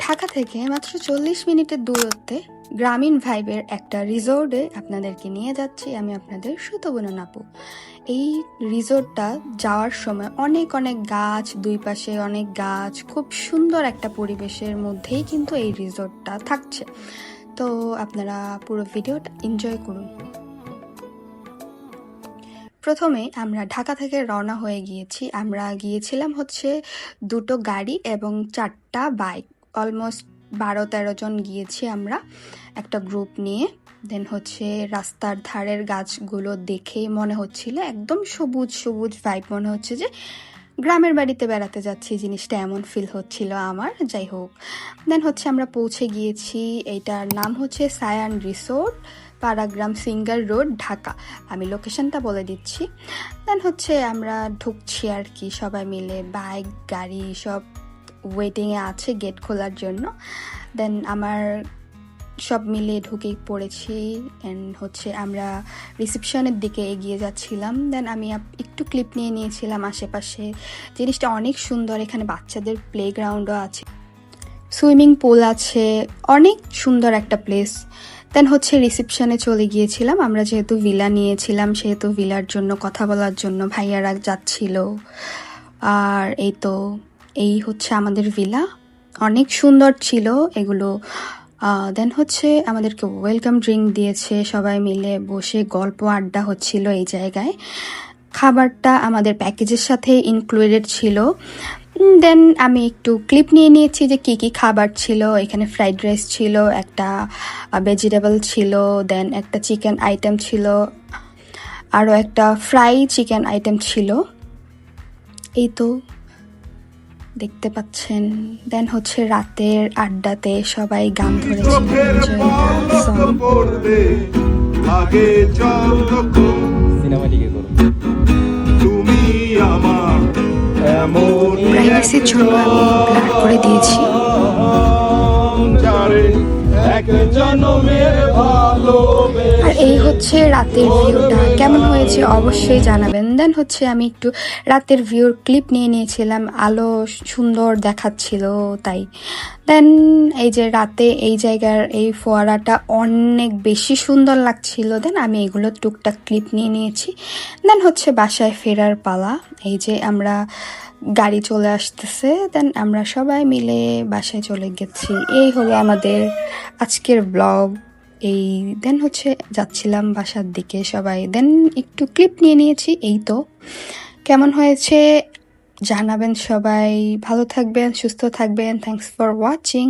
ঢাকা থেকে মাত্র 40 মিনিটের দূরত্বে গ্রামীণ ভাইবের একটা রিসোর্টে আপনাদেরকে নিয়ে যাচ্ছি আমি, আপনাদের সুতবনন আপু। এই রিসোর্টটা যাওয়ার সময় অনেক অনেক গাছ, দুই পাশে অনেক গাছ, খুব সুন্দর একটা পরিবেশের মধ্যেই কিন্তু এই রিসোর্টটা থাকছে। তো আপনারা পুরো ভিডিওটা এনজয় করুন। প্রথমে আমরা ঢাকা থেকে রওনা হয়ে গিয়েছি। আমরা গিয়েছিলাম হচ্ছে দুটো গাড়ি এবং 4টা বাইক, অলমোস্ট 12-13 জন গিয়েছি আমরা একটা গ্রুপ নিয়ে। দেন হচ্ছে রাস্তার ধারের গাছগুলো দেখেই মনে হচ্ছিল একদম সবুজ সবুজ ভাইব, মনে হচ্ছে যে গ্রামের বাড়িতে বেড়াতে যাচ্ছি, জিনিসটা এমন ফিল হচ্ছিল আমার। যাই হোক, দেন হচ্ছে আমরা পৌঁছে গিয়েছি। এইটার নাম হচ্ছে সায়ান রিসোর্ট, পাড়াগ্রাম সিঙ্গার রোড, ঢাকা। আমি লোকেশনটা বলে দিচ্ছি। দেন হচ্ছে আমরা ঢুকছি আর কি, সবাই মিলে বাইক গাড়ি সব ওয়েটিংয়ে আছে গেট খোলার জন্য। দেন আমার সব মিলে ঢুকে পড়েছি। অ্যান্ড হচ্ছে আমরা রিসেপশনের দিকে এগিয়ে যাচ্ছিলাম। দেন আমি একটু ক্লিপ নিয়ে নিয়েছিলাম আশেপাশে। জিনিসটা অনেক সুন্দর, এখানে বাচ্চাদের প্লেগ্রাউন্ডও আছে, সুইমিং পুল আছে, অনেক সুন্দর একটা প্লেস। দেন হচ্ছে রিসেপশনে চলে গিয়েছিলাম আমরা, যেহেতু ভিলা নিয়েছিলাম সেহেতু ভিলার জন্য কথা বলার জন্য ভাইয়ারা যাচ্ছিল। আর এই হচ্ছে আমাদের ভিলা, অনেক সুন্দর ছিল এগুলো। দেন হচ্ছে আমাদেরকে ওয়েলকাম ড্রিঙ্ক দিয়েছে, সবাই মিলে বসে গল্প আড্ডা হচ্ছিল এই জায়গায়। খাবারটা আমাদের প্যাকেজের সাথে ইনক্লুডেড ছিল। দেন আমি একটু ক্লিপ নিয়ে নিয়েছি যে কী কী খাবার ছিল। এখানে ফ্রাইড রাইস ছিল, একটা ভেজিটেবল ছিল, দেন একটা চিকেন আইটেম ছিল, আরও একটা ফ্রাই চিকেন আইটেম ছিল। এই তো দেখতে পাচ্ছেন। দেন হচ্ছে রাতের আড্ডাতে সবাই গান ধরেছিল, প্রাইভেসির জন্য আমি ব্লার করে দিয়েছি। আর এই হচ্ছে রাতের ভিউটা, কেমন হয়েছে অবশ্যই জানাবেন। দেন হচ্ছে আমি একটু রাতের ভিউর ক্লিপ নিয়ে নিয়েছিলাম, আলো সুন্দর দেখাচ্ছিল তাই। দেন এই যে রাতে এই জায়গার এই ফোয়ারাটা অনেক বেশি সুন্দর লাগছিল। দেন আমি এগুলো টুকটাক ক্লিপ নিয়ে নিয়েছি। দেন হচ্ছে বাসায় ফেরার পালা। এই যে আমরা গাড়ি চলে আসতেছে, দেন আমরা সবাই মিলে বাসায় চলে গেছি। এই হলো আমাদের আজকের ব্লগ। দেন হচ্ছে যাচ্ছিলাম বাসার দিকে সবাই, দেন একটু ক্লিপ নিয়ে নিয়েছি। এই তো কেমন হয়েছে জানাবেন সবাই। ভালো থাকবেন, সুস্থ থাকবেন। Thanks for watching.